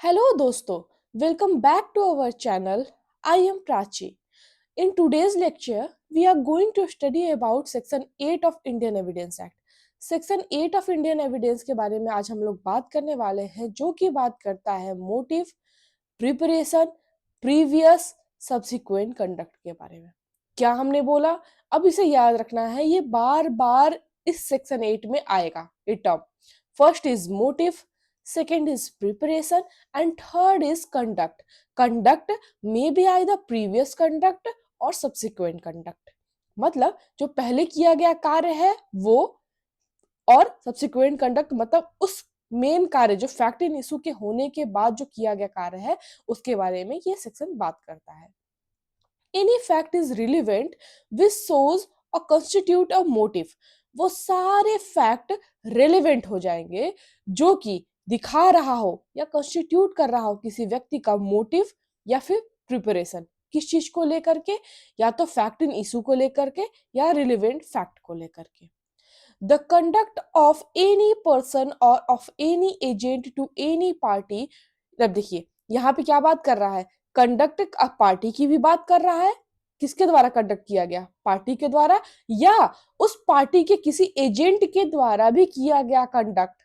Hello दोस्तों, welcome back to our channel. I am Prachi. In today's lecture, we are going to study about Section 8 of Indian Evidence Act. Section 8 of Indian Evidence के बारे में आज हम लोग बात करने वाले हैं, जो कि बात करता है motive, preparation, previous, subsequent conduct के बारे में। क्या हमने बोला? अब इसे याद रखना है, ये बार बार इस सेक्शन 8 में आएगा ये term. First is motive, second is preparation, and third is conduct. Conduct may be either previous conduct or subsequent conduct. मतलब जो पहले किया गया कार्य है वो, और subsequent conduct मतलब उस मेन कार्य जो फैक्ट इन इशू के होने के बाद जो किया गया कार्य है उसके बारे में ये सेक्शन बात करता है। Any fact is relevant which shows or constitute a motive. वो सारे फैक्ट रेलेवेंट हो जाएंगे जो कि दिखा रहा हो या कॉन्स्टिट्यूट कर रहा हो किसी व्यक्ति का मोटिव या फिर प्रिपरेशन, किस चीज को लेकर के, या तो फैक्ट इन इशू को लेकर के या रिलेवेंट फैक्ट को लेकर के। The conduct of any person or of any agent to any party. अब देखिए यहाँ पे क्या बात कर रहा है, कंडक्ट पार्टी की भी बात कर रहा है, किसके द्वारा कंडक्ट किया गया, पार्टी के द्वारा, या उस पार्टी के किसी एजेंट के द्वारा भी किया गया conduct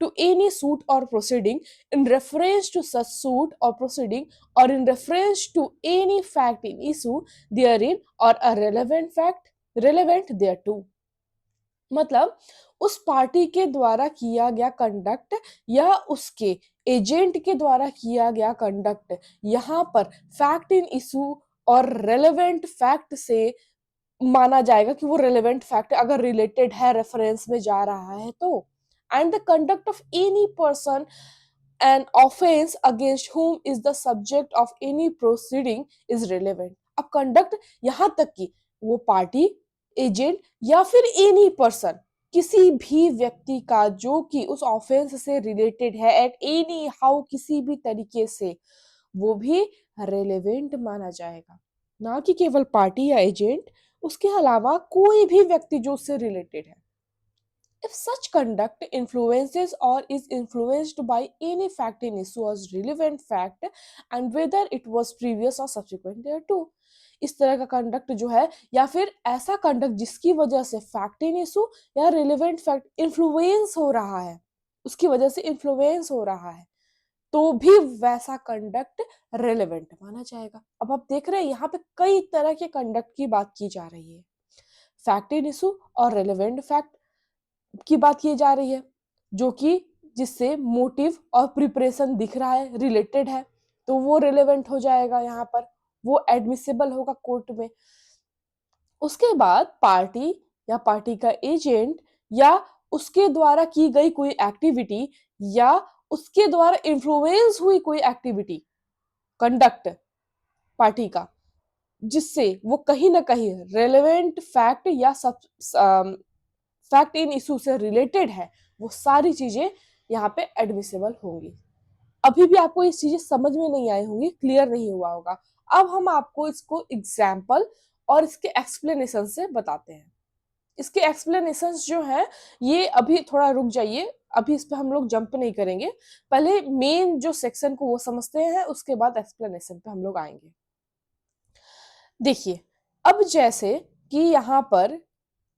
to any suit or proceeding in reference to such suit or proceeding or in reference to any fact in issue therein or a relevant fact relevant thereto. मतलब उस party के द्वारा किया गया conduct या उसके agent के द्वारा किया गया कंडक्ट यहाँ पर फैक्ट इन इशू और रेलेवेंट फैक्ट से माना जाएगा कि वो रेलेवेंट फैक्ट अगर रिलेटेड है, रेफरेंस में जा रहा है तो। And the conduct of any person and offence against whom is the subject of any proceeding is relevant. अब कंडक्ट यहाँ तक कि वो पार्टी, एजेंट या फिर एनी पर्सन, किसी भी व्यक्ति का जो कि उस ऑफेंस से रिलेटेड है एट एनी हाउ, किसी भी तरीके से, वो भी रेलेवेंट माना जाएगा, ना कि केवल पार्टी या एजेंट, उसके अलावा कोई भी व्यक्ति जो उससे रिलेटेड है। If such conduct influences or is influenced by any fact in issue as relevant fact and whether it was previous or subsequent thereto, इस तरह का कंडक्ट जो है या फिर ऐसा कंडक्ट जिसकी वजह से फैक्ट इन इशू या रिलेवेंट फैक्ट इन्फ्लुएंस हो रहा है, उसकी वजह से इन्फ्लुएंस हो रहा है, तो भी वैसा कंडक्ट रेलेवेंट माना जाएगा। अब आप देख रहे हैं यहाँ पे कई तरह के कंडक्ट की बात की जा रही है, फैक्ट इन इशू और रेलेवेंट फैक्ट की बात की जा रही है, जो कि जिससे मोटिव और प्रिपरेशन दिख रहा है, रिलेटेड है, तो वो रिलेवेंट हो जाएगा, यहाँ पर वो एडमिसिबल होगा कोर्ट में। उसके बाद पार्टी या पार्टी का एजेंट या उसके द्वारा की गई कोई एक्टिविटी या उसके द्वारा इन्फ्लुएंस हुई कोई एक्टिविटी, कंडक्ट पार्टी का, जिससे वो कहीं ना कहीं रेलेवेंट फैक्ट या सब फैक्ट इन इशू से रिलेटेड है, वो सारी चीजें यहाँ पे एडमिसिबल होंगी। अभी भी आपको ये चीजें समझ में नहीं आई होंगी, क्लियर नहीं हुआ होगा। अब हम आपको इसको एग्जाम्पल और इसके एक्सप्लेनेशन से बताते हैं। इसके एक्सप्लेनेशन जो है ये अभी थोड़ा रुक जाइए, अभी इस पे हम लोग जंप नहीं करेंगे, पहले मेन जो सेक्शन को वो समझते हैं, उसके बाद एक्सप्लेनेशन पे हम लोग आएंगे। देखिए, अब जैसे कि यहाँ पर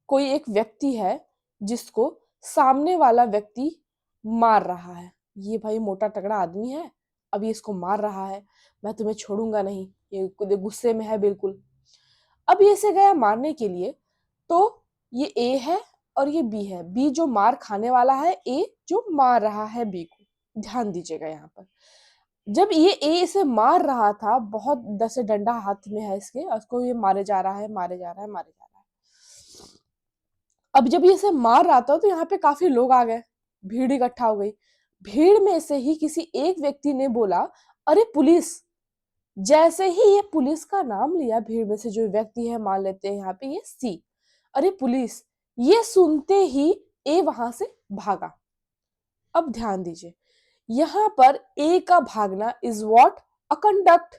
कोई एक व्यक्ति है जिसको सामने वाला व्यक्ति मार रहा है, ये भाई मोटा तगड़ा आदमी है, अब ये इसको मार रहा है, मैं तुम्हें छोड़ूंगा नहीं, ये गुस्से में है बिल्कुल। अब ये से गया मारने के लिए, तो ये ए है और ये बी है, बी जो मार खाने वाला है, ए जो मार रहा है बी को। ध्यान दीजिएगा यहाँ पर, जब ये ए इसे मार रहा था, बहुत दस डंडा हाथ में है इसके, उसको ये मारे जा रहा है, मारे जा रहा है, मारे जा रहा है। अब जब ये इसे मार रहा था तो यहाँ पे काफी लोग आ गए, भीड़ इकट्ठा हो गई। भीड़ में से ही किसी एक व्यक्ति ने बोला, अरे पुलिस। जैसे ही ये पुलिस का नाम लिया, भीड़ में से जो व्यक्ति है, मान लेते हैं यहाँ पे ये सी, अरे पुलिस, ये सुनते ही ए वहां से भागा। अब ध्यान दीजिए, यहाँ पर ए का भागना इज व्हाट, अ कंडक्ट।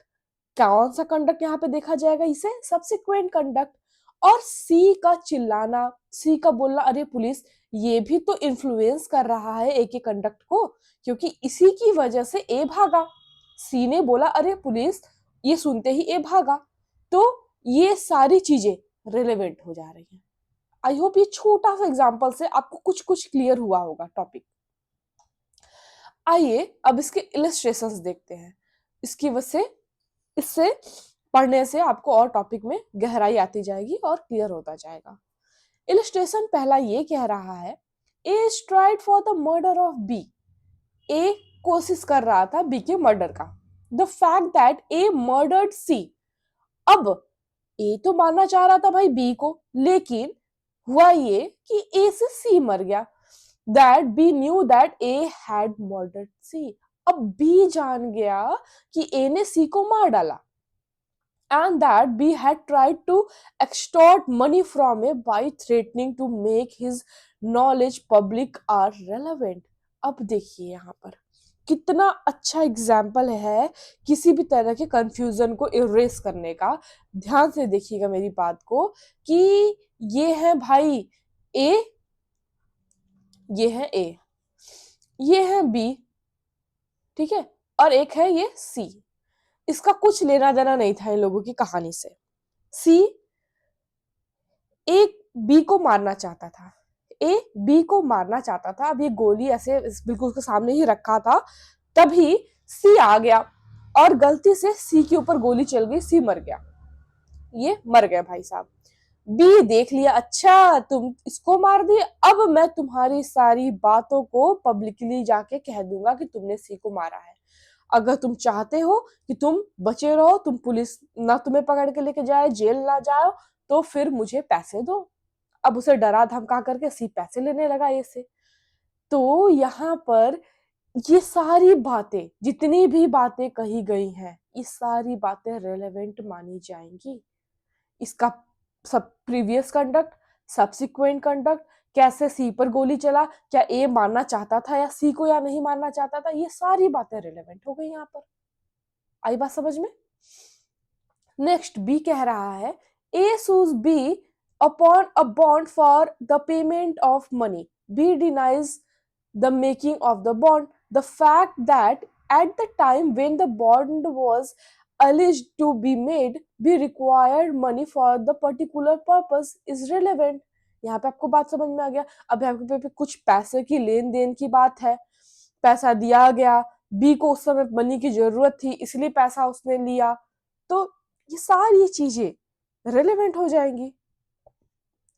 कौन सा कंडक्ट यहाँ पे देखा जाएगा, इसे सब्सिक्वेंट कंडक्ट। और सी का चिल्लाना, सी का बोलना, अरे पुलिस, ये भी तो इन्फ्लुएंस कर रहा है ए के कंडक्ट को, क्योंकि इसी की वजह से ए भागा। सी ने बोला अरे पुलिस, ये सुनते ही ए भागा। तो ये सारी चीजें रिलेवेंट हो जा रही हैं। आई होप ये छोटा सा एग्जांपल से आपको कुछ कुछ क्लियर हुआ होगा टॉपिक। आइए अब इसके इलस्ट्रेशंस देखते हैं। इसकी वजह से इससे पढ़ने से आपको और टॉपिक में गहराई आती जाएगी और क्लियर होता जाएगा। इलस्ट्रेशन पहला ये कह रहा है, A tried for the murder of B. A कोशिश कर रहा था बी के मर्डर का। The fact that A murdered C. अब ए तो मारना चाह रहा था भाई बी को, लेकिन हुआ ये कि ए से सी मर गया। That B knew that A had murdered C. अब बी जान गया कि ए ने सी को मार डाला, and that B had tried to extort money from A by threatening to make his knowledge public or relevant। अब देखिए यहाँ पर कितना अच्छा एग्जाम्पल है किसी भी तरह के कंफ्यूजन को इरेज करने का। ध्यान से देखिएगा मेरी बात को कि ये है भाई ए, ये है ए, ये है बी, ठीक है, और एक है ये सी। इसका कुछ लेना देना नहीं था इन लोगों की कहानी से। सी एक बी को मारना चाहता था, ए बी को मारना चाहता था। अब ये गोली ऐसे बिल्कुल उसके सामने ही रखा था, तभी सी आ गया और गलती से सी के ऊपर गोली चल गई, सी मर गया। ये मर गया भाई साहब। बी देख लिया, अच्छा तुम इसको मार दिए, अब मैं तुम्हारी सारी बातों को पब्लिकली जाके कह दूंगा कि तुमने सी को मारा है। अगर तुम चाहते हो कि तुम बचे रहो, तुम पुलिस ना तुम्हें पकड़ के लेके जाए, जेल ना जाओ, तो फिर मुझे पैसे दो। अब उसे डरा धमका करके सी पैसे लेने लगा ये से। तो यहाँ पर ये सारी बातें, जितनी भी बातें कही गई हैं, ये सारी बातें रेलेवेंट मानी जाएंगी। इसका सब प्रीवियस कंडक्ट, सब्सिक्वेंट कंडक्ट, कैसे सी पर गोली चला, क्या ए मारना चाहता था या सी को या नहीं मारना चाहता था, ये सारी बातें रिलेवेंट हो गई यहाँ पर। आई बात समझ में? नेक्स्ट बी कह रहा है, A sues B upon a bond for the payment of money. B denies the making of the bond. The fact that at the time when the bond was alleged to be made, be required money for the particular purpose is relevant। यहाँ पे आपको बात समझ में आ गया। अब यहाँ पे कुछ पैसे की लेन देन की बात है, पैसा दिया गया, बी को उस समय मनी की जरूरत थी इसलिए पैसा उसने लिया, तो ये सारी चीजें रेलेवेंट हो जाएंगी।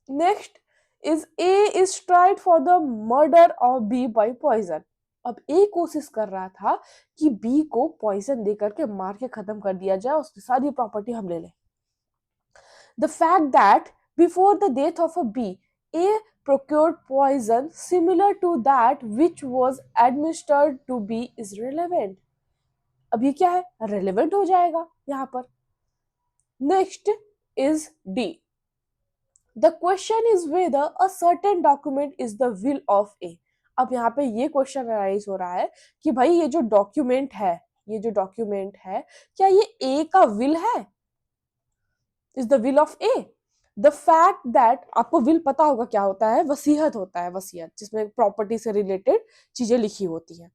Next is A is tried for the murder of B by poison। अब A कोशिश कर रहा था कि B को पॉइजन देकर के मार के खत्म कर दिया जाए, उसकी सारी प्रॉपर्टी हम ले लें। The fact that before the death of a B, A procured poison similar to that which was administered to B is relevant। अब ये क्या है? relevant हो जाएगा यहाँ पर। Next is D। The question is whether a certain document is the will of A। अब यहाँ पे ये क्वेश्चन अराइज हो रहा है कि भाई ये जो डॉक्यूमेंट है, ये जो डॉक्यूमेंट है, क्या ये ए का विल है? Is the will of A. The fact that, आपको विल पता होगा क्या होता है? वसीयत होता है, वसीयत जिसमें प्रॉपर्टी से रिलेटेड चीजें लिखी होती हैं।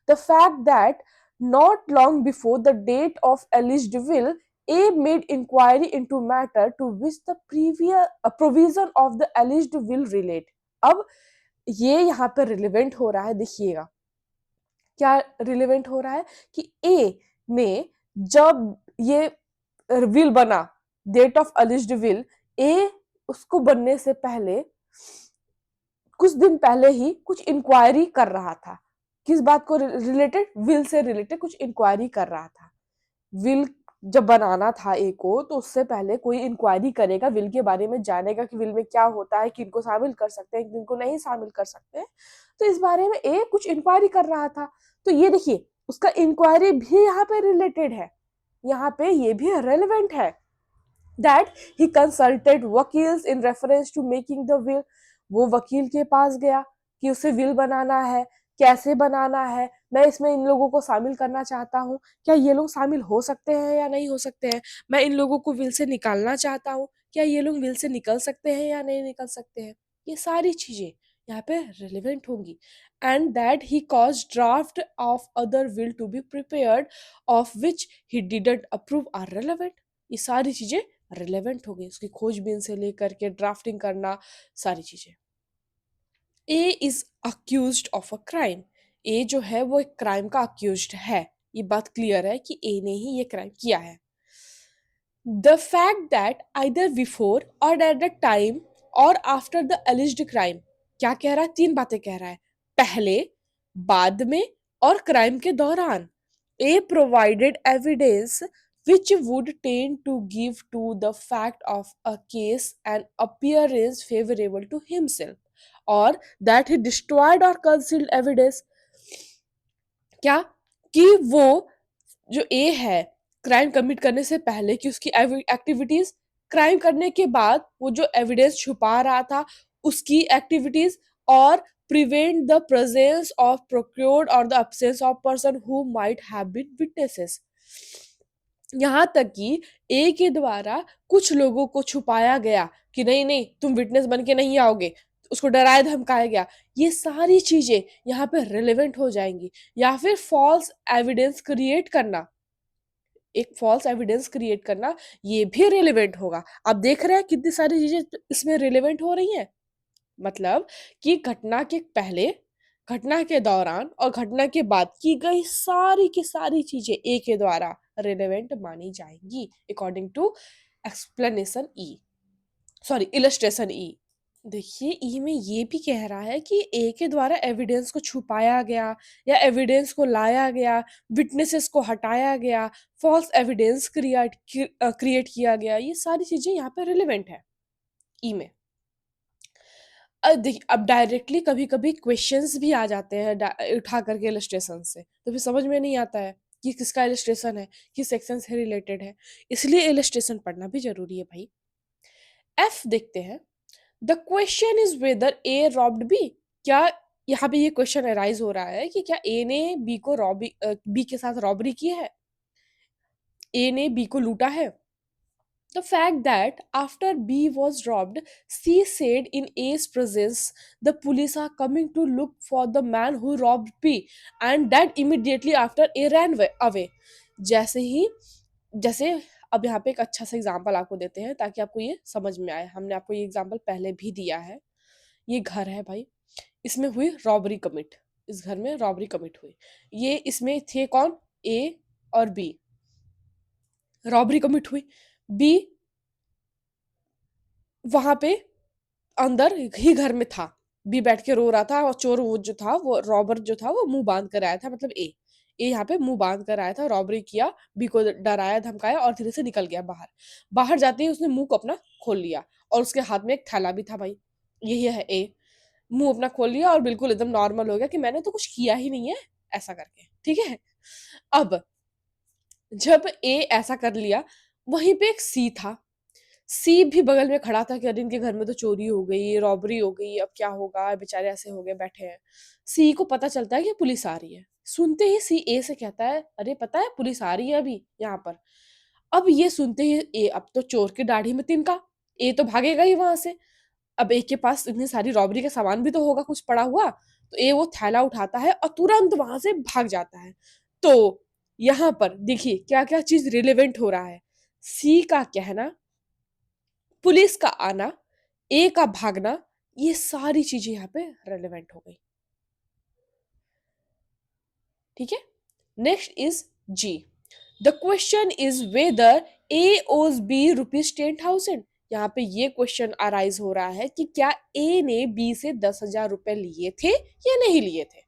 The fact that not long before the date of alleged will, A made inquiry into matter to which the previous provision of the alleged will relate। अब ये यहाँ पे रिलेवेंट हो रहा है, देखिएगा क्या रिलेवेंट हो रहा है कि ए ने जब ये विल बना, डेट ऑफ अलिज्ड विल, ए उसको बनने से पहले कुछ दिन पहले ही कुछ इंक्वायरी कर रहा था। किस बात को रिलेटेड? विल से रिलेटेड कुछ इंक्वायरी कर रहा था। विल जब बनाना था ए को, तो उससे पहले कोई इंक्वायरी करेगा, विल के बारे में जानेगा कि विल में क्या होता है, किनको शामिल कर सकते हैं, किनको नहीं शामिल कर सकते हैं। तो इस बारे में ए कुछ इंक्वायरी कर रहा था। तो ये देखिए उसका इंक्वायरी भी यहाँ पे रिलेटेड है, यहाँ पे ये भी रेलेवेंट है। दैट ही कंसल्टेड वकील्स in reference to making the will. वो वकील के पास गया कि उसे विल बनाना है, कैसे बनाना है, मैं इसमें इन लोगों को शामिल करना चाहता हूँ, क्या ये लोग शामिल हो सकते हैं या नहीं हो सकते हैं, मैं इन लोगों को विल से निकालना चाहता हूँ, क्या ये लोग विल से निकल सकते हैं या नहीं निकल सकते हैं। ये सारी चीजें यहाँ पे रिलेवेंट होंगी। And that he cause draft of other will to be prepared of which he didn't approve are relevant. ये सारी चीजें रिलेवेंट हो गई, उसकी खोजबीन से लेकर के ड्राफ्टिंग करना, सारी चीजें। A is accused of a crime. A जो है वो एक क्राइम का अक्यूज्ड है, ये बात क्लियर है कि ए ने ही ये क्राइम किया है। The fact that either before or at the time or after the alleged crime, क्या कह रहा है, तीन बातें कह रहा है, पहले, बाद में और क्राइम के दौरान। A provided evidence which would tend to give to the fact of a case an appearance favorable to himself, or that he destroyed or concealed evidence। क्या कि वो जो ए है, क्राइम कमिट करने से पहले की उसकी एक्टिविटीज, क्राइम करने के बाद वो जो एविडेंस छुपा रहा था उसकी एक्टिविटीज, और prevent the presence of procured or the absence of person who might have been witnesses. यहाँ तक कि ए के द्वारा कुछ लोगों को छुपाया गया कि नहीं नहीं तुम विटनेस बन के नहीं आओगे, उसको डराया धमकाया गया, ये सारी चीजें यहाँ पे रिलेवेंट हो जाएंगी। या फिर फॉल्स एविडेंस क्रिएट करना, एक फॉल्स एविडेंस क्रिएट करना, ये भी रिलेवेंट होगा। आप देख रहे हैं कितनी सारी चीजें इसमें रिलेवेंट हो रही हैं। मतलब कि घटना के पहले, घटना के दौरान और घटना के बाद की गई सारी की सारी चीजें ए के द्वारा रिलेवेंट मानी जाएंगी according to explanation E, sorry illustration E. देखिए ई में ये भी कह रहा है कि ए के द्वारा एविडेंस को छुपाया गया या एविडेंस को लाया गया, विटनेसेस को हटाया गया, फॉल्स एविडेंस क्रिएट किया गया, ये सारी चीजें यहाँ पे रिलेवेंट है ई में। देखिए अब डायरेक्टली कभी कभी क्वेश्चंस भी आ जाते हैं उठा करके इलस्ट्रेशन से, तो फिर समझ में नहीं आता है कि किसका इलस्ट्रेशन है, किस सेक्शन से रिलेटेड है, इसलिए इलस्ट्रेशन पढ़ना भी जरूरी है भाई। एफ देखते हैं। The question is whether A robbed B. क्या यहाँ पे ये क्वेश्चन अराइज हो रहा है कि क्या ए ने बी को बी के साथ रॉबरी की है, ए ने बी को लूटा है। The fact that after B was robbed, C said in A's presence, the police are coming to look for the man who robbed B, and that immediately after A ran away। जैसे ही, जैसे अब यहाँ पे एक अच्छा सा example आपको देते हैं ताकि आपको ये समझ में आए। हमने आपको ये एग्जांपल पहले भी दिया है। ये घर है भाई, इसमें हुई रॉबरी कमिट, इस घर में रॉबरी कमिट हुई। ये इसमें थे कौन, ए और बी, रॉबरी कमिट हुई। बी वहां पे अंदर ही घर में था, बी बैठ के रो रहा था और चोर वो जो था, वो रॉबर जो था वो मुंह बांध कर आया था, मतलब ए यहाँ पे मुंह बांध कर आया था, रॉबरी किया, बी को डराया धमकाया और धीरे से निकल गया बाहर। बाहर जाते ही उसने मुंह को अपना खोल लिया और उसके हाथ में एक थैला भी था भाई, यही है ए। मुंह अपना खोल लिया और बिल्कुल एकदम नॉर्मल हो गया कि मैंने तो कुछ किया ही नहीं है, ऐसा करके, ठीक है। अब जब ए ऐसा कर लिया, वहीं पे एक सी था, सी भी बगल में खड़ा था कि अरे इनके घर में तो चोरी हो गई, रॉबरी हो गई, अब क्या होगा, बेचारे ऐसे हो गए बैठे हैं। सी को पता चलता है कि पुलिस आ रही है, सुनते ही सी ए से कहता है अरे पता है पुलिस आ रही है अभी यहाँ पर। अब ये सुनते ही ए, अब तो चोर की दाढ़ी में तिनका, ए तो भागेगा ही वहां से। अब ए के पास इतनी सारी रॉबरी का सामान भी तो होगा कुछ पड़ा हुआ, तो ए वो थैला उठाता है और तुरंत वहां से भाग जाता है। तो यहाँ पर देखिए क्या क्या चीज रिलेवेंट हो रहा है। सी का कहना, पुलिस का आना, ए का भागना, ये सारी चीजें यहाँ पे रेलेवेंट हो गई, ठीक है। Next is G. The question is whether A owes B ₹10,000। यहाँ पे ये क्वेश्चन अराइज हो रहा है कि क्या ए ने बी से 10,000 रुपए लिए थे या नहीं लिए थे।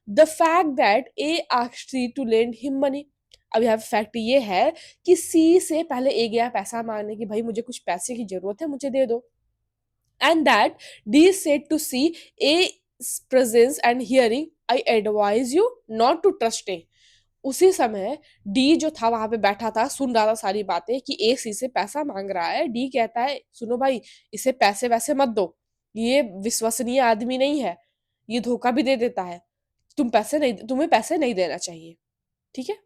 The fact that A asked C to lend him money. अब यहाँ फैक्ट ये है कि सी से पहले ए गया पैसा मांगने की, भाई मुझे कुछ पैसे की जरूरत है, मुझे दे दो। And that D said to C, A's presence and hearing, I advise you not to trust A। उसी समय डी जो था वहां पे बैठा था, सुन रहा था सारी बातें कि ए सी से पैसा मांग रहा है। डी कहता है सुनो भाई, इसे पैसे वैसे मत दो, ये विश्वसनीय आदमी नहीं है, ये धोखा भी दे देता है, तुम्हें पैसे नहीं देना चाहिए, ठीक है।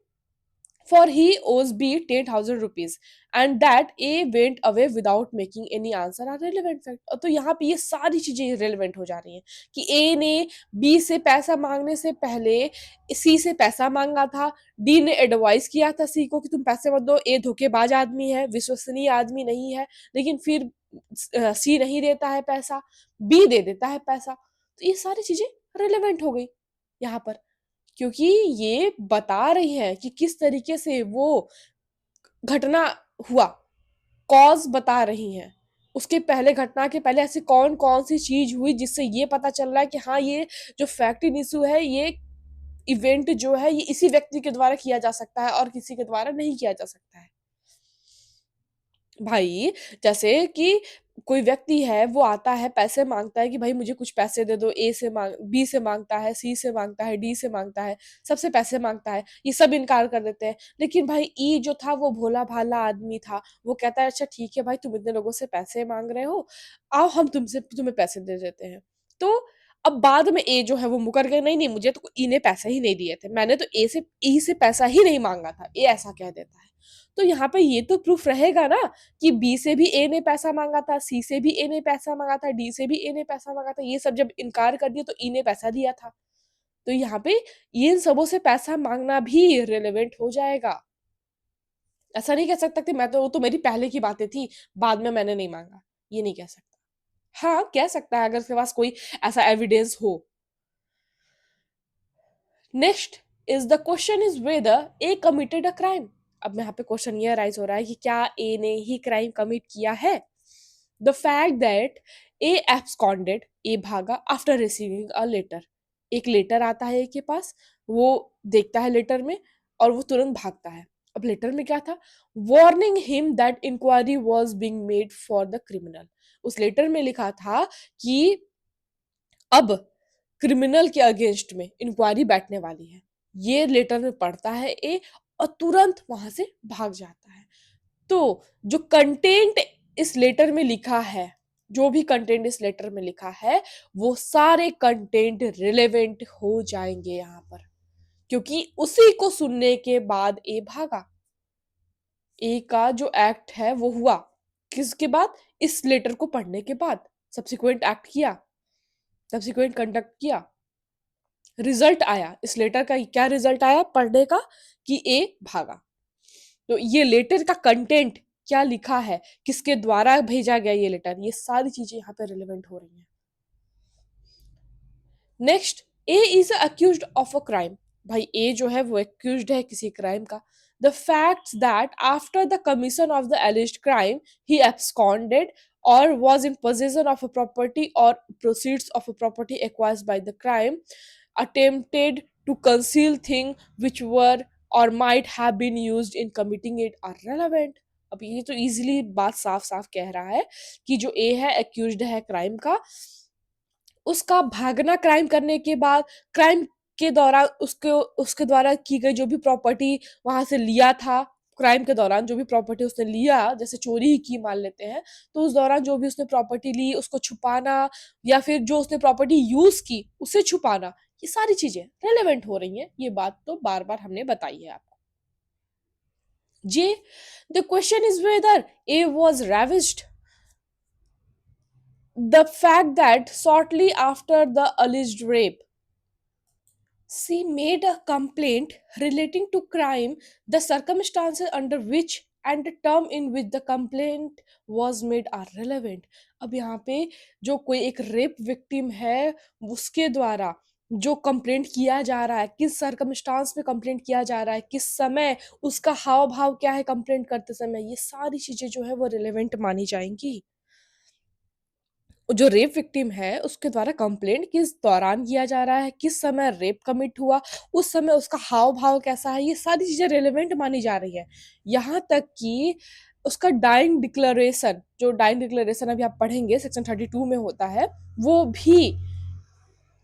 for he owes B 10,000 rupees and that A went away without making any answer are relevant fact। तो यहाँ पे ये सारी चीजें रेलिवेंट हो जा रही हैं कि A ने B से पैसा मांगने से पहले C से पैसा मांगा था, D ने एडवाइस किया था C को कि तुम पैसे मत दो, A धोखेबाज आदमी है, विश्वसनीय आदमी नहीं है, लेकिन फिर C नहीं देता है पैसा, B दे देता है पैसा। तो ये सारी चीजें रेलिवेंट हो गई यहाँ पर, क्योंकि ये बता रही है कि किस तरीके से वो घटना हुआ, कॉज बता रही हैं। उसके पहले, घटना के पहले ऐसी कौन-कौन सी चीज़ हुई जिससे ये पता चल रहा है कि हाँ, ये जो फैक्ट इन इश्यू है, ये इवेंट जो है, ये इसी व्यक्ति के द्वारा किया जा सकता है और किसी के द्वारा नहीं किया जा सकता है। भाई, जैसे कि कोई व्यक्ति है, वो आता है, पैसे माँगता है कि भाई मुझे कुछ पैसे दे दो, ए से माँग बी से माँगता है, सी से माँगता है, डी से माँगता है, सबसे पैसे माँगता है, ये सब इनकार कर देते हैं। लेकिन भाई ई जो था वो भोला-भाला आदमी था, वो कहता है अच्छा ठीक है भाई तुम इतने लोगों से पैसे माँग रहे हो, आओ हम तुम्हें पैसे दे देते हैं। तो अब बाद में ए जो है वो मुकर गया, नहीं, नहीं मुझे तो ई ने पैसे ही नहीं दिए थे, मैंने तो ए से ई से पैसा ही नहीं माँगा था, ए ऐसा कह देता है। तो यहाँ पे ये तो प्रूफ रहेगा ना कि बी से भी ए ने पैसा माँगा था, सी से भी ए ने पैसा माँगा था, डी से भी ए ने पैसा माँगा था, ये सब जब इनकार कर दिया तो ई ने पैसा दिया था। तो यहाँ पे इन सबों से पैसा माँगना भी रिलेवेंट हो जाएगा। ऐसा नहीं कह सकता कि मैं तो वो तो मेरी पहले की बातें थी, बाद में मैंने नहीं माँगा, ये नहीं कह सकता। हाँ, कह सकता है अगर उसके पास कोई ऐसा एविडेंस हो। Next is the question is whether A committed a crime. अब यहाँ पे क्वेश्चन ये राइज हो रहा है कि क्या ए ने ही क्राइम कमिट किया है। The fact that A absconded, A भागा आफ्टर रिसीविंग अ लेटर, एक लेटर आता है ए के पास, वो देखता है लेटर में और वो तुरंत भागता है। अब लेटर में क्या था, warning him that inquiry was being made for the criminal. उस लेटर में लिखा था कि अब क्रिमिनल के अगेंस्ट में इंक्वायरी बैठने वाली है। ये लेटर में पढ़ता है ए और तुरंत वहां से भाग जाता है। तो जो कंटेंट इस लेटर में लिखा है, जो भी कंटेंट इस लेटर में लिखा है, वो सारे कंटेंट रिलेवेंट हो जाएंगे यहाँ पर, क्योंकि उसी को सुनने के बाद ए भागा। ए का जो एक्ट है वो हुआ किसके बाद, इस लेटर को पढ़ने के बाद सब्सिक्वेंट एक्ट किया, सब्सिक्वेंट कंडक्ट किया, रिजल्ट आया इस लेटर का। क्या रिजल्ट आया पढ़ने का कि ए भागा। तो ये लेटर का कंटेंट क्या लिखा है, किसके द्वारा भेजा गया ये लेटर, ये सारी चीजें यहाँ पे रिलेवेंट हो रही हैं। Next, A is accused of a crime. भाई ए जो है वो एक्यूज्ड है किसी क्राइम का। The facts that after the commission of the एलिज्ड crime he absconded or was in possession of a property or proceeds of a property acquired by the crime, attempted to conceal things which were or might have been used in committing it are relevant। अब ये तो easily बात साफ साफ कह रहा है कि जो ए है एक्यूज्ड है क्राइम का, उसका भागना क्राइम करने के बाद, क्राइम के दौरान उसके उसके द्वारा की गई जो भी प्रॉपर्टी वहां से लिया था, क्राइम के दौरान जो भी प्रॉपर्टी उसने लिया, जैसे चोरी ही की मान लेते हैं, तो उस दौरान जो भी उसने प्रॉपर्टी ली उसको छुपाना, या फिर जो उसने प्रॉपर्टी यूज की उसे छुपाना, ये सारी चीजें रेलेवेंट हो रही हैं। ये बात तो बार बार हमने बताई है आपको। J, the question is whether A was ravished। The fact that shortly after the alleged rape, she made a complaint relating to crime, the circumstances under which and the term in which the complaint was made are relevant। अब यहाँ पे जो कोई एक rape victim है, उसके द्वारा जो कंप्लेंट किया जा रहा है, किस सर्कमस्टांस में कंप्लेंट किया जा रहा है, किस समय, उसका हाव भाव क्या है कंप्लेंट करते समय, ये सारी चीजें जो है वो रिलेवेंट मानी जाएंगी। जो रेप विक्टिम है उसके द्वारा कंप्लेंट किस दौरान किया जा रहा है, किस समय रेप कमिट हुआ, उस समय उसका हाव भाव कैसा है, ये सारी चीजें रेलेवेंट मानी जा रही है। यहाँ तक कि उसका डाइंग डिक्लेरेशन, जो डाइंग डिक्लेरेशन अभी आप पढ़ेंगे सेक्शन 32 में होता है, वो भी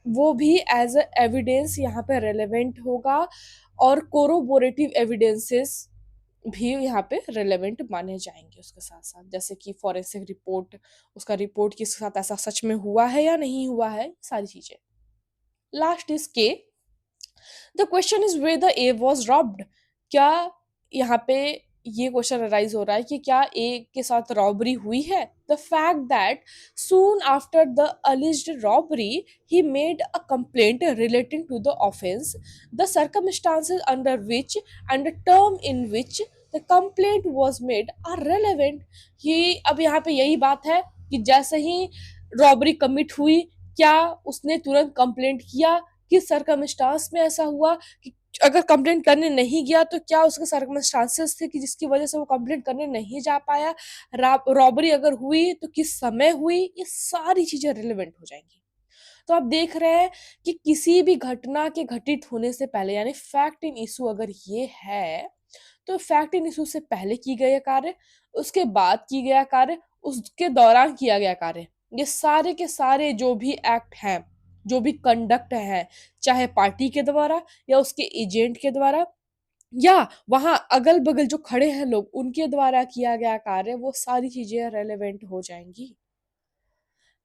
वो भी एज अ एविडेंस यहाँ पे रेलेवेंट होगा, और कोरोबोरेटिव एविडेंसेस भी यहाँ पे रेलेवेंट माने जाएंगे उसके साथ साथ, जैसे कि फॉरेंसिक रिपोर्ट, उसका रिपोर्ट किसके साथ ऐसा सच में हुआ है या नहीं हुआ है, सारी चीजें। लास्ट इज के, the question is whether A was robbed. क्या यहाँ पे ये क्वेश्चन अराइज हो रहा है कि क्या ए के साथ रॉबरी हुई है? The fact that soon after the alleged robbery he made a complaint relating to the offense, the circumstances under which and the term in which the complaint was made are relevant. ये अब यहाँ पे यही बात है कि जैसे ही robbery commit हुई, क्या उसने तुरंत कंप्लेंट किया? किस सर्कमस्टांस में ऐसा हुआ कि अगर कंप्लेंट करने नहीं गया तो क्या उसके सर्कमस्टांसेस थे कि जिसकी वजह से वो कंप्लेंट करने नहीं जा पाया? रॉबरी अगर हुई तो किस समय हुई? ये सारी चीजें रिलेवेंट हो जाएंगी। तो आप देख रहे हैं कि किसी भी घटना के घटित होने से पहले, यानी फैक्ट इन इशू अगर ये है, तो फैक्ट इन इशू से पहले की गए कार्य, उसके बाद की गया कार्य, उसके दौरान किया गया कार्य, ये सारे के सारे जो भी एक्ट हैं, जो भी कंडक्ट है, चाहे पार्टी के द्वारा या उसके एजेंट के द्वारा या वहां अगल बगल जो खड़े हैं लोग उनके द्वारा किया गया कार्य, वो सारी चीजें रेलेवेंट हो जाएंगी।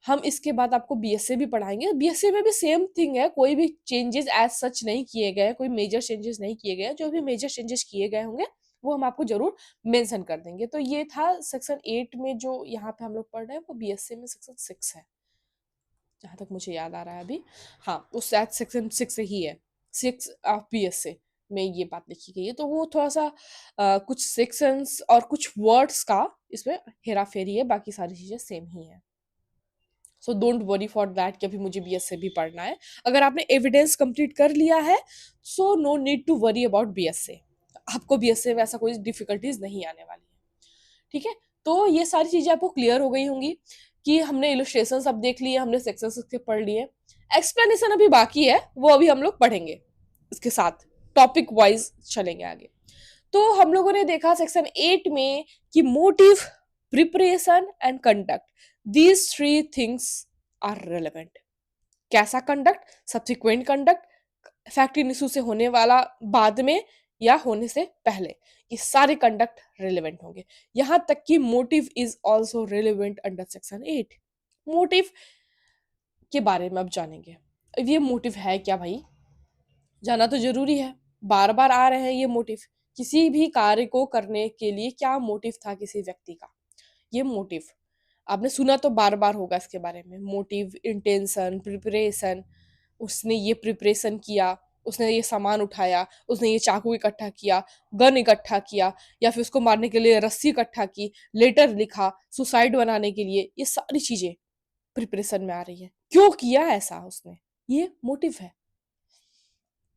हम इसके बाद आपको बीएसए भी पढ़ाएंगे। बीएसए में भी सेम थिंग है, कोई भी चेंजेस एज सच नहीं किए गए, कोई मेजर चेंजेस नहीं किए गए। जो भी मेजर चेंजेस किए गए होंगे वो हम आपको जरूर मेंशन कर देंगे। तो ये था सेक्शन 8 में जो यहाँ पे हम लोग पढ़ रहे हैं, वो बीएसए में सेक्शन 6 है, जहां तक मुझे याद आ रहा है अभी। हाँ, उस शायद सेक्शन 6 ही है, 6 ऑफ बीएसए में ये बात लिखी गई है। तो वो थोड़ा सा कुछ सेक्शंस और कुछ वर्ड्स का इसमें हेरा फेरी है, बाकी सारी चीजें सेम ही है। So don't worry for that कि अभी मुझे बीएसए भी पढ़ना है। अगर आपने एविडेंस कंप्लीट कर लिया है, so no need to worry about BSA. आपको बीएसए में ऐसा कोई डिफिकल्टीज नहीं आने वाली है। ठीक है, तो ये सारी चीजें आपको क्लियर हो गई होंगी कि हमने इलस्ट्रेशन अब देख लिए, हमने सेक्शंस उसके पढ़ लिए। एक्सप्लेनेशन अभी बाकी है, वो अभी हम लोग पढ़ेंगे, इसके साथ टॉपिक वाइज चलेंगे आगे। तो हम लोगों ने देखा सेक्शन 8 में कि motive, preparation and conduct, these three things are relevant. कैसा conduct? Subsequent conduct, fact in issue से होने वाला बाद में या होने से पहले, ये सारे कंडक्ट रेलेवेंट होंगे। यहां तक कि motive is also relevant under section 8। Motive के बारे में अब जानेंगे। ये मोटिव है क्या भाई, जाना तो जरूरी है। बार बार आ रहे हैं ये मोटिव। किसी भी कार्य को करने के लिए क्या मोटिव था किसी व्यक्ति का, ये मोटिव आपने सुना तो बार बार होगा इसके बारे में। मोटिव, इंटेंशन, प्रिपरेशन, उसने ये प्रिपरेशन किया, उसने ये सामान उठाया, उसने ये चाकू इकट्ठा किया, गन इकट्ठा किया, या फिर उसको मारने के लिए रस्सी इकट्ठा की, लेटर लिखा सुसाइड बनाने के लिए, ये सारी चीजें प्रिपरेशन में आ रही है। क्यों किया ऐसा उसने, ये मोटिव है।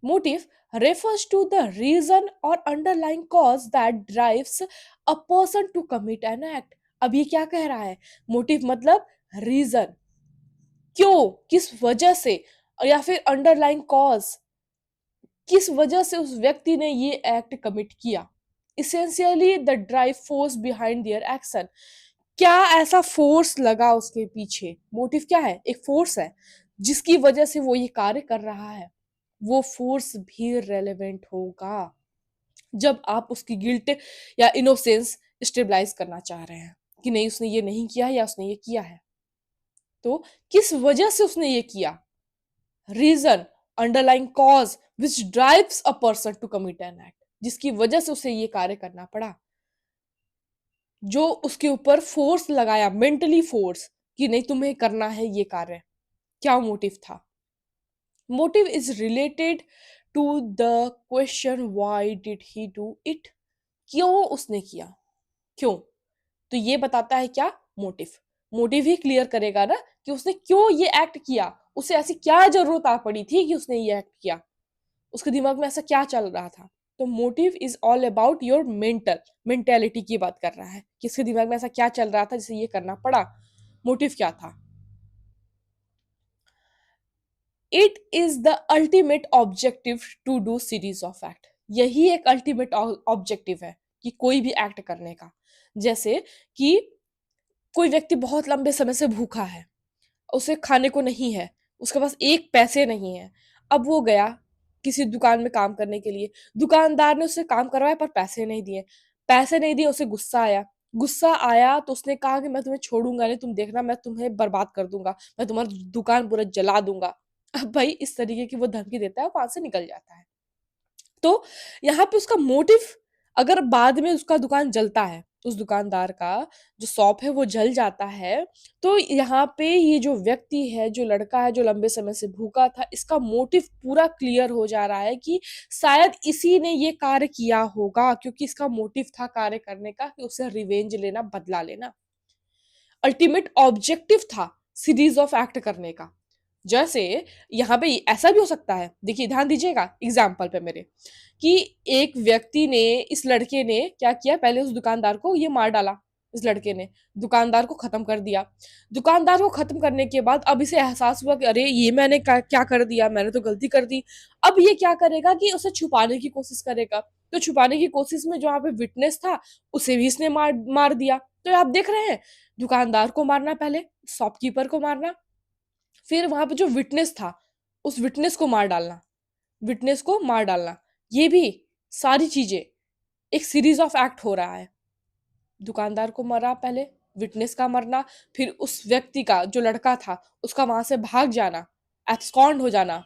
Motive refers to the reason or underlying cause that drives a person to commit an act. अब ये क्या कह रहा है? मोटिव मतलब रीजन, क्यों, किस वजह से, या फिर अंडरलाइन कॉज, किस वजह से उस व्यक्ति ने ये एक्ट कमिट किया। Essentially the drive force behind their action, क्या ऐसा फोर्स लगा उसके पीछे। मोटिव क्या है? एक फोर्स है जिसकी वजह से वो ये कार्य कर रहा है। वो फोर्स भी रेलेवेंट होगा जब आप उसकी गिल्ट या इनोसेंस स्टेबलाइज करना चाह रहे हैं कि नहीं उसने ये नहीं किया या उसने ये किया है। तो किस वजह से उसने ये किया, reason, underlying cause which drives a person to commit an act, जिसकी वजह से उसे ये कार्य करना पड़ा, जो उसके ऊपर फोर्स लगाया, मेंटली फोर्स कि नहीं तुम्हें करना है ये कार्य। क्या मोटिव था? Motive is related to the question why did he do it, क्यों उसने किया, क्यों। तो ये बताता है क्या, मोटिव। मोटिव ही क्लियर करेगा ना कि उसने क्यों ये एक्ट किया, उसे ऐसी क्या जरूरत आ पड़ी थी कि उसने ये एक्ट किया, उसके दिमाग में ऐसा क्या चल रहा था। तो motive is all about your mentality की बात कर रहा है कि इसके दिमाग में ऐसा क्या चल रहा था जिसे ये करना पड़ा, मोटिव क्या था। It is the ultimate objective to do series of act, यही एक अल्टीमेट ऑब्जेक्टिव है कि कोई भी एक्ट करने का। जैसे कि कोई व्यक्ति बहुत लंबे समय से भूखा है, उसे खाने को नहीं है, उसके पास एक पैसे नहीं है। अब वो गया किसी दुकान में काम करने के लिए, दुकानदार ने उससे काम करवाया पर पैसे नहीं दिए, पैसे नहीं दिए, उसे गुस्सा आया। गुस्सा आया तो उसने कहा कि मैं तुम्हें छोड़ूंगा नहीं, तुम देखना मैं तुम्हें बर्बाद कर दूंगा, मैं तुम्हारी दुकान पूरा जला दूंगा। अब भाई इस तरीके की वो धमकी देता है, वहां से निकल जाता है। तो यहाँ पे उसका मोटिव अगर बाद में उसका दुकान जलता है, उस दुकानदार का जो शॉप है वो जल जाता है, तो यहाँ पे ये जो व्यक्ति है, जो लड़का है, जो लंबे समय से भूखा था, इसका मोटिव पूरा क्लियर हो जा रहा है कि शायद इसी ने ये कार्य किया होगा, क्योंकि इसका मोटिव था कार्य करने का कि उसे रिवेंज लेना, बदला लेना। अल्टीमेट ऑब्जेक्टिव था सीरीज ऑफ एक्ट करने का। जैसे यहाँ पे ऐसा भी हो सकता है, देखिए ध्यान दीजिएगा एग्जाम्पल पे मेरे, कि एक व्यक्ति ने, इस लड़के ने क्या किया, पहले उस दुकानदार को ये मार डाला, इस लड़के ने दुकानदार को खत्म कर दिया। दुकानदार को खत्म करने के बाद अब इसे एहसास हुआ कि अरे ये मैंने क्या कर दिया, मैंने तो गलती कर दी। अब ये क्या करेगा कि उसे छुपाने की कोशिश करेगा। तो छुपाने की कोशिश में जो यहाँ पे विटनेस था उसे भी इसने मार मार दिया। तो आप देख रहे हैं, दुकानदार को मारना, पहले शॉपकीपर को मारना, फिर वहां पे जो विटनेस था उस विटनेस को मार डालना, विटनेस को मार डालना। ये भी सारी चीजें एक सीरीज ऑफ एक्ट हो रहा है। दुकानदार को मरा पहले, विटनेस का मरना, फिर उस व्यक्ति का, जो लड़का था, उसका वहां से भाग जाना, एब्सकॉन्ड हो जाना।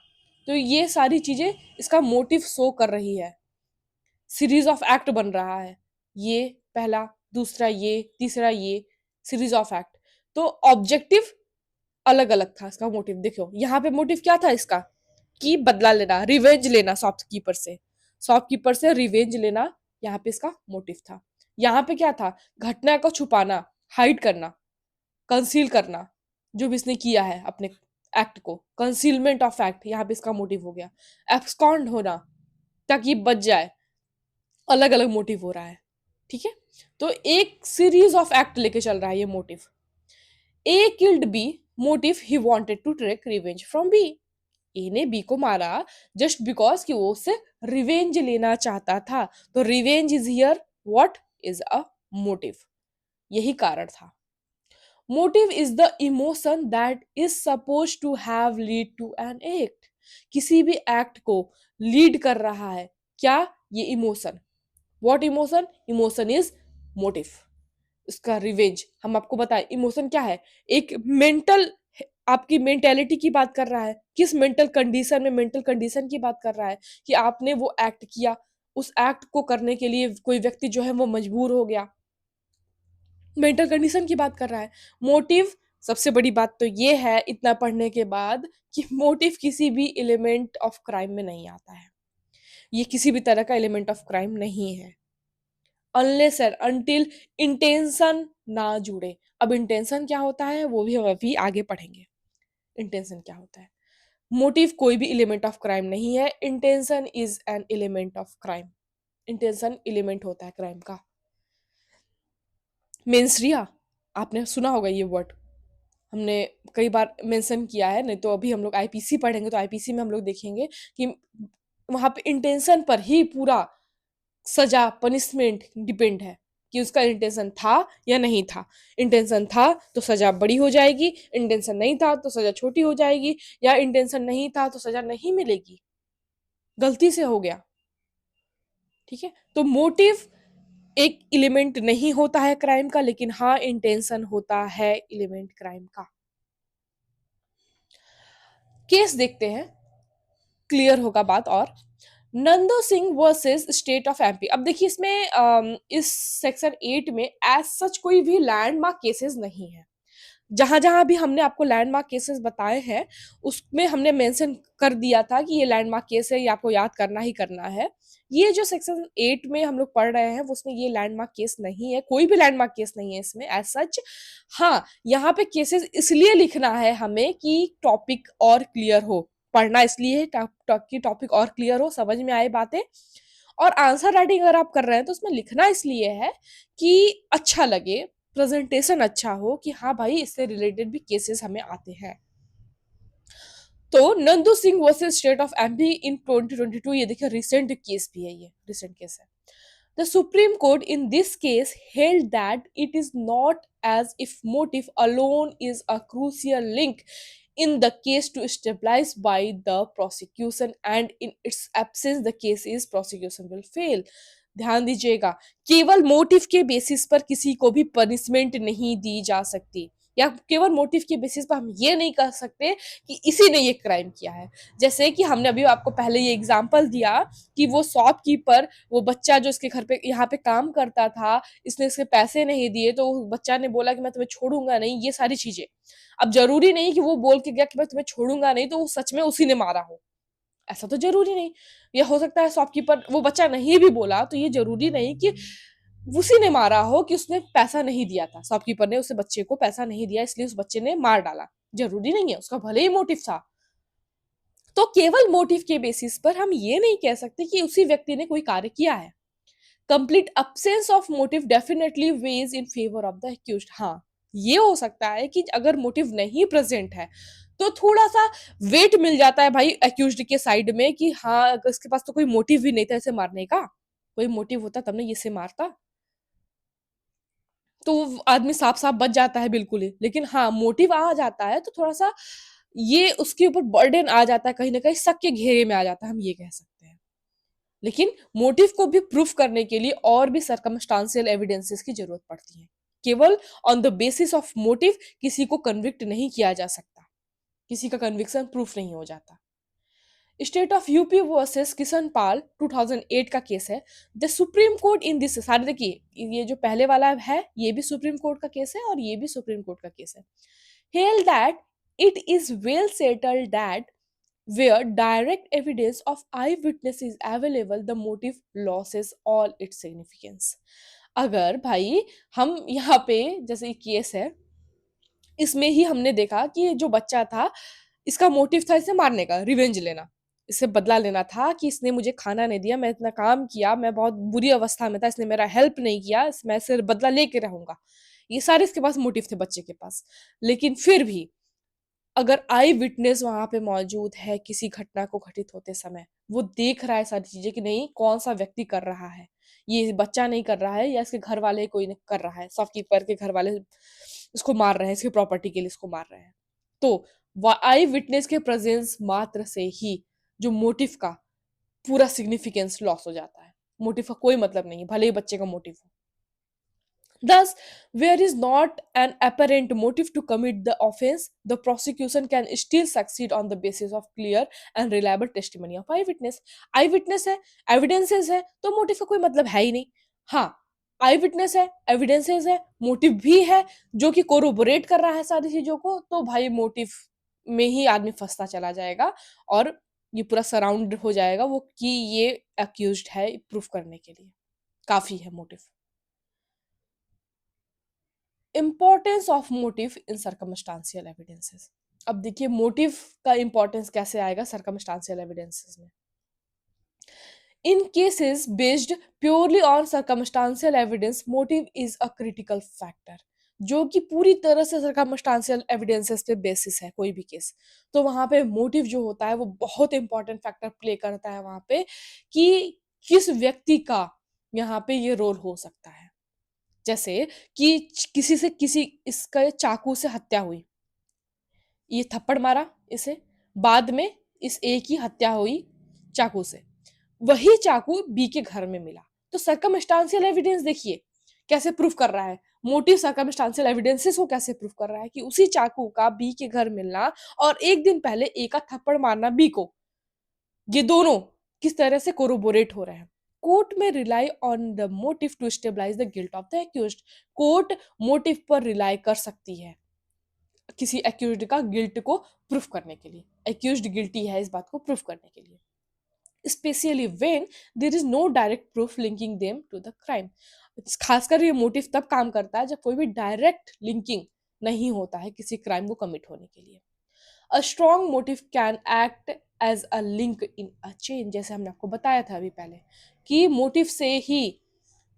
तो ये सारी चीजें इसका मोटिव शो कर रही है, सीरीज ऑफ एक्ट बन रहा है। ये पहला, दूसरा ये, तीसरा ये, सीरीज ऑफ एक्ट। तो ऑब्जेक्टिव अलग अलग था इसका मोटिव। देखो यहाँ पे मोटिव क्या था इसका, कि बदला लेना, रिवेंज लेना शॉपकीपर से, शॉपकीपर से रिवेंज लेना, यहाँ पे इसका मोटिव था। यहाँ पे क्या था, घटना को छुपाना, हाइड करना, कंसील करना, जो भी इसने किया है अपने एक्ट को, कंसीलमेंट ऑफ एक्ट, यहाँ पे इसका मोटिव हो गया। एब्सकॉन्ड होना, ताकि बच जाए, अलग अलग मोटिव हो रहा है। ठीक है, तो एक सीरीज ऑफ एक्ट लेके चल रहा है ये motive. A killed B, motive he wanted to take revenge from B. A ने बी को मारा जस्ट बिकॉज कि वो उससे रिवेंज लेना चाहता था। तो revenge is here what is a motive, यही कारण था। Motive is the emotion that is suppose to have lead to an act. किसी भी एक्ट को लीड कर रहा है क्या, ये emotion. What emotion, emotion is motive. इसका रिवेंज, हम आपको बताएं इमोशन क्या है, एक मेंटल, आपकी मेंटेलिटी की बात कर रहा है। किस मेंटल कंडीशन में, मेंटल कंडीशन की बात कर रहा है कि आपने वो एक्ट किया, उस एक्ट को करने के लिए कोई व्यक्ति जो है वो मजबूर हो गया, मेंटल कंडीशन की बात कर रहा है। मोटिव, सबसे बड़ी बात तो ये है इतना पढ़ने के बाद, कि मोटिव किसी भी एलिमेंट ऑफ क्राइम में नहीं आता है। ये किसी भी तरह का एलिमेंट ऑफ क्राइम नहीं है, अनलेस एंड अनटिल इंटेंशन ना जुड़े। अब इंटेंशन क्या होता है वो भी हम अभी आगे पढ़ेंगे, इंटेंशन क्या होता है। मोटिव कोई भी एलिमेंट ऑफ क्राइम नहीं है, intention is an element of crime. Intention element होता है क्राइम का। मेंसरिया, आपने सुना होगा ये वर्ड, हमने कई बार मेंशन किया है, नहीं तो अभी हम लोग आईपीसी पढ़ेंगे तो आईपीसी में हम लोग देखेंगे कि वहां पे इंटेंशन पर ही पूरा सजा, पनिशमेंट डिपेंड है, कि उसका इंटेंशन था या नहीं था। इंटेंशन था तो सजा बड़ी हो जाएगी, इंटेंशन नहीं था तो सजा छोटी हो जाएगी, या इंटेंशन नहीं था तो सजा नहीं मिलेगी, गलती से हो गया। ठीक है, तो मोटिव एक एलिमेंट नहीं होता है क्राइम का, लेकिन हाँ इंटेंशन होता है एलिमेंट क्राइम का। केस देखते हैं, क्लियर होगा बात। और Nando Singh versus state of MP. अब देखिए इसमें इस सेक्शन 8 में एज सच कोई भी लैंडमार्क केसेस नहीं है। जहां जहां भी हमने आपको लैंडमार्क केसेस बताए हैं उसमें हमने मेंशन कर दिया था कि ये लैंडमार्क केस है, ये आपको याद करना ही करना है। ये जो सेक्शन 8 में हम लोग पढ़ रहे हैं उसमें ये लैंडमार्क केस नहीं है, कोई भी लैंडमार्क केस नहीं है इसमें एज सच। हाँ, यहाँ पे केसेस इसलिए लिखना है हमें कि टॉपिक और क्लियर हो, पढ़ना इसलिए कि टॉपिक और क्लियर हो, समझ में आए बातें। और आंसर राइटिंग अगर आप कर रहे हैं तो उसमें लिखना इसलिए है कि अच्छा लगे, प्रेजेंटेशन अच्छा हो, कि हाँ भाई इससे रिलेटेड भी केसेस हमें आते हैं। तो Nandu Singh versus state of MP in 2022, ये देखिए रिसेंट केस भी है, ये रिसेंट केस है। The Supreme Court in this case held that it is not as if motive alone is a crucial link in the case to stabilize by the prosecution, and in its absence the case is prosecution will fail. ध्यान दीजिएगा, केवल motive के basis पर किसी को भी punishment नहीं दी जा सकती। या केवल मोटिव के बेसिस पर हम ये नहीं कह सकते कि इसी ने ये क्राइम किया है। जैसे कि हमने अभी आपको पहले ये एग्जांपल दिया कि वो शॉपकीपर, वो बच्चा जो इसके घर पे यहाँ पे काम करता था, इसने इसके पैसे नहीं दिए तो बच्चा ने बोला कि मैं तुम्हें छोड़ूंगा नहीं, ये सारी चीजें। अब जरूरी नहीं कि वो बोल के गया कि मैं तुम्हें छोड़ूंगा नहीं तो वो सच में उसी ने मारा हो, ऐसा तो ज़रूरी नहीं। या हो सकता है शॉपकीपर, वो बच्चा नहीं भी बोला तो ये ज़रूरी नहीं कि उसी ने मारा हो, कि उसने पैसा नहीं दिया था। शॉपकीपर ने उस बच्चे को पैसा नहीं दिया इसलिए उस बच्चे ने मार डाला। ज़रूरी नहीं है, उसका भले ही मोटिव था। तो केवल मोटिव के बेसिस पर हम ये नहीं कह सकते कि उसी व्यक्ति ने कोई कार्य किया है। Complete absence of motive definitely ways in favour of the accused. हाँ, ये हो सकता है कि अगर मोटिव नहीं प्रेजेंट है तो थोड़ा सा वेट मिल जाता है भाई एक्यूज्ड के साइड में कि हाँ, अगर इसके पास तो कोई मोटिव भी नहीं था इसे मारने का, कोई मोटिव होता तब ना इसे मारता, तो वो आदमी साफ साफ बच जाता है बिल्कुल ही। लेकिन हाँ, मोटिव आ जाता है तो थोड़ा सा ये उसके ऊपर बर्डन आ जाता है, कहीं ना कहीं शक के घेरे में आ जाता है, हम ये कह सकते हैं। लेकिन मोटिव को भी प्रूफ करने के लिए और भी सर्कमस्टांशियल एविडेंसेस की जरूरत पड़ती है। केवल on the basis of motive किसी को कन्विक्ट नहीं किया जा सकता, किसी का कन्विक्शन प्रूफ नहीं हो जाता। State of UP versus Kishan Pal 2008 का केस है। The supreme court in this, सारे देखिए ये जो पहले वाला है ये भी सुप्रीम कोर्ट का केस है और ये भी सुप्रीम कोर्ट का केस है। Hello that it is well settled that where direct evidence of eyewitness is available, the motive loses all its significance। अगर भाई हम यहाँ पे जैसे ये केस है, इसमें ही हमने देखा कि ये जो बच्चा था, इसका मोटिव था इसे मारने का, रिवेंज लेना, इससे बदला लेना था कि इसने मुझे खाना नहीं दिया, मैं इतना काम किया, मैं बहुत बुरी अवस्था में था, इसने मेरा हेल्प नहीं किया, मैं इससे बदला लेके रहूंगा। ये सारे इसके पास मोटिव थे बच्चे के पास। लेकिन फिर भी अगर आई विटनेस वहां पे मौजूद है किसी घटना को घटित होते समय, वो देख रहा है सारी चीजें कि नहीं कौन सा व्यक्ति कर रहा है, ये बच्चा नहीं कर रहा है या इसके घर वाले कोई नहीं कर रहा है, शॉपकीपर के घर वाले इसको मार रहे हैं, इसकी प्रॉपर्टी के लिए इसको मार रहे हैं, तो आई विटनेस के प्रेजेंस मात्र से ही जो मोटिव का पूरा सिग्निफिकेंस लॉस हो जाता है। मोटिव का कोई मतलब नहीं है, भले ही बच्चे का मोटिव हो। Thus, where is not an apparent motive to commit the offense, the prosecution can still succeed on the basis of clear and reliable testimony of eyewitness। eyewitness है, evidences है, तो मोटिव का कोई मतलब है ही नहीं। हाँ, आई विटनेस है, एविडेंसेस है, मोटिव भी है जो कि कोरोबोरेट कर रहा है सारी चीजों को, तो भाई मोटिव में ही आदमी फंसता चला जाएगा और ये पूरा सराउंड हो जाएगा वो कि ये अक्यूज्ड है, प्रूफ करने के लिए काफी है motive. Importance of motive in circumstantial evidences. अब देखिए मोटिव का इंपॉर्टेंस कैसे आएगा सर्कमस्टांशियल एविडेंसेस में। In cases based purely on circumstantial evidence, motive is a critical factor. जो कि पूरी तरह से सर्कमस्टांशियल एविडेंसेस पे बेसिस है कोई भी केस, तो वहां पे मोटिव जो होता है वो बहुत इंपॉर्टेंट फैक्टर प्ले करता है वहां पे कि किस व्यक्ति का यहाँ पे ये रोल हो सकता है। जैसे कि किसी से किसी इसका चाकू से हत्या हुई, ये थप्पड़ मारा इसे, बाद में इस ए की हत्या हुई चाकू से, वही चाकू बी के घर में मिला, तो सर्कमस्टांशियल एविडेंस देखिए कैसे प्रूफ कर रहा है, मोटिव सर्कमस्टांशियल एविडेंसेस को कैसे प्रूफ कर रहा है कि उसी चाकू का बी के घर मिलना और एक दिन पहले ए का थप्पड़ मारना बी को, ये दोनों किस तरह से कोरोबोरेट हो रहे हैं। कोर्ट में rely on the motive to stabilise the guilt of the accused. Court motive पर रिलाई कर सकती है किसी एक्यूज्ड का गिल्ट को प्रूफ करने के लिए, एक्यूज्ड गिल्टी है इस बात को प्रूफ करने के लिए, specially when there is no direct proof linking them to the crime. खासकर ये मोटिव तब काम करता है जब कोई भी डायरेक्ट लिंकिंग नहीं होता है किसी क्राइम को कमिट होने के लिए। A strong motive can act as a link in a chain, जैसे हमने आपको बताया था अभी पहले कि मोटिव से ही,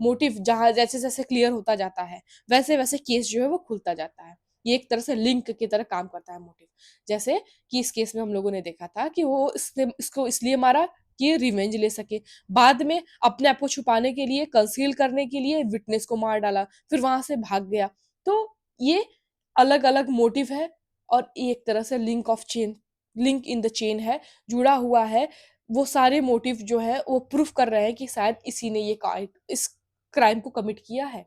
मोटिव जहां जैसे जैसे क्लियर होता जाता है वैसे वैसे केस जो है वो खुलता जाता है। ये एक तरह से लिंक की तरह काम करता है मोटिव। जैसे कि इस केस में हम लोगों ने देखा था कि वो इसको इसलिए मारा कि रिवेंज ले सके, बाद में अपने आप को छुपाने के लिए, कंसील करने के लिए विटनेस को मार डाला, फिर वहां से भाग गया। तो ये अलग अलग मोटिव है और ये एक तरह से link of chain, link in the chain है, जुड़ा हुआ है। वो सारे मोटिव जो है वो प्रूफ कर रहे हैं कि शायद इसी ने ये इस क्राइम को कमिट किया है।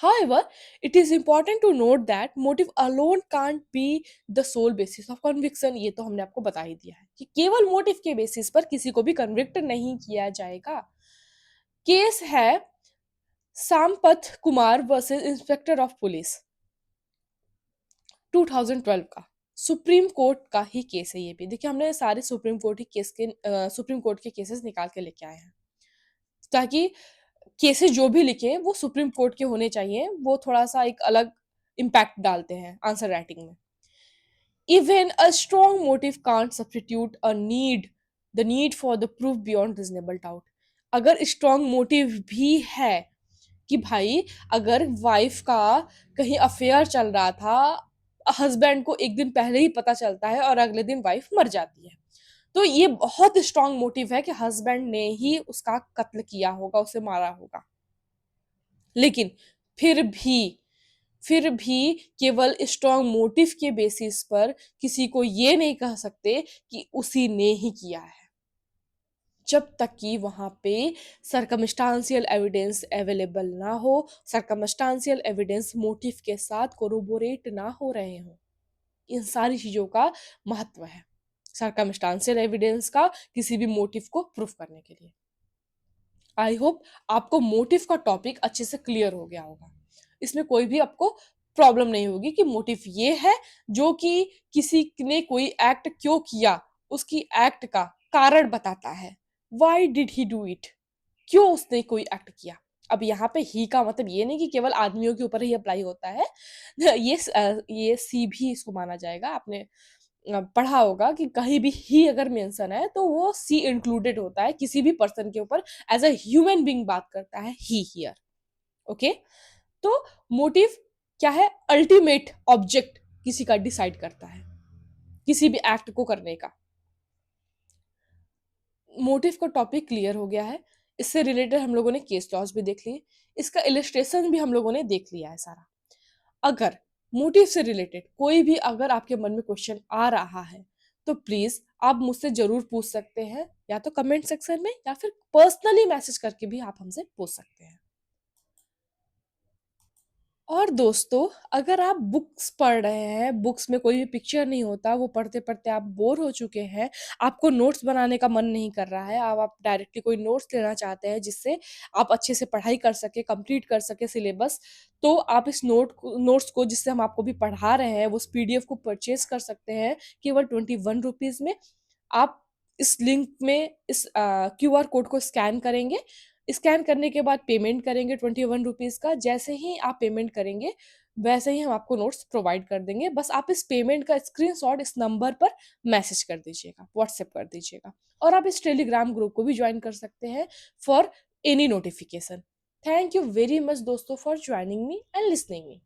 However, it is important to note that motive alone can't be the sole basis of conviction. ये तो हमने आपको बता ही दिया है कि केवल मोटिव के बेसिस पर किसी को भी कन्विक्ट नहीं किया जाएगा। केस है Sampath Kumar versus inspector of police 2012 का। सुप्रीम कोर्ट का ही केस है ये भी। देखिए हमने सारे सुप्रीम कोर्ट के केसेस निकाल के लेके आए हैं ताकि केसेस जो भी लिखे वो सुप्रीम कोर्ट के होने चाहिए, वो थोड़ा सा एक अलग इम्पैक्ट डालते हैं आंसर राइटिंग में। Even a strong motive can't substitute a need the need for the proof beyond reasonable doubt. अगर स्ट्रॉन्ग मोटिव भी है कि भाई अगर वाइफ का कहीं अफेयर चल रहा था, हस्बैंड को एक दिन पहले ही पता चलता है और अगले दिन वाइफ मर जाती है, तो ये बहुत स्ट्रांग मोटिव है कि हस्बैंड ने ही उसका कत्ल किया होगा, उसे मारा होगा। लेकिन फिर भी फिर भी केवल स्ट्रांग मोटिव के बेसिस पर किसी को ये नहीं कह सकते कि उसी ने ही किया है, जब तक कि वहां पे सरकमस्टांशियल एविडेंस अवेलेबल ना हो, सरकमस्टांशियल एविडेंस मोटिव के साथ कोरोबोरेट ना हो रहे हो। इन सारी चीजों का महत्व है सरकमस्टांशियल एविडेंस का किसी भी मोटिव को प्रूफ करने के लिए। आई होप आपको मोटिव का टॉपिक अच्छे से क्लियर हो गया होगा। इसमें कोई भी आपको प्रॉब्लम नहीं होगी कि मोटिव ये है जो कि किसी ने कोई एक्ट क्यों किया, उसकी एक्ट का कारण बताता है। Why did he do it, क्यों उसने कोई एक्ट किया। अब यहाँ पे ही का मतलब ये नहीं कि केवल आदमियों के ऊपर ही अप्लाई होता है। ये सी भी इसको माना जाएगा। आपने पढ़ा होगा कि कहीं भी ही अगर मेंशन है तो वो सी इंक्लूडेड होता है, किसी भी पर्सन के ऊपर एज अ ह्यूमन बीइंग बात करता है ही हियर। ओके, तो मोटिव क्या है, अल्टीमेट ऑब्जेक्ट किसी का डिसाइड करता है किसी भी एक्ट को करने का। मोटिव का टॉपिक क्लियर हो गया है। इससे रिलेटेड हम लोगों ने केस लॉज भी देख लिए, इसका इलिस्ट्रेशन भी हम लोगों ने देख लिया है सारा। अगर मोटिव से रिलेटेड कोई भी अगर आपके मन में क्वेश्चन आ रहा है तो प्लीज आप मुझसे जरूर पूछ सकते हैं, या तो कमेंट सेक्शन में या फिर पर्सनली मैसेज करके भी आप हमसे पूछ सकते हैं। और दोस्तों, अगर आप बुक्स पढ़ रहे हैं, बुक्स में कोई भी पिक्चर नहीं होता, वो पढ़ते पढ़ते आप बोर हो चुके हैं, आपको नोट्स बनाने का मन नहीं कर रहा है, अब आप डायरेक्टली कोई नोट्स लेना चाहते हैं जिससे आप अच्छे से पढ़ाई कर सके, कंप्लीट कर सके सिलेबस, तो आप इस नोट्स को जिससे हम आपको भी पढ़ा रहे हैं वो उस पीडीएफ को परचेज कर सकते हैं केवल 21 रुपीज में। आप इस लिंक में इस क्यूआर कोड को स्कैन करेंगे, स्कैन करने के बाद पेमेंट करेंगे 21 रुपीज का। जैसे ही आप पेमेंट करेंगे वैसे ही हम आपको नोट्स प्रोवाइड कर देंगे। बस आप इस पेमेंट का स्क्रीनशॉट इस नंबर पर मैसेज कर दीजिएगा, व्हाट्सएप कर दीजिएगा। और आप इस टेलीग्राम ग्रुप को भी ज्वाइन कर सकते हैं for any notification. Thank you very much दोस्तों for joining me and listening me.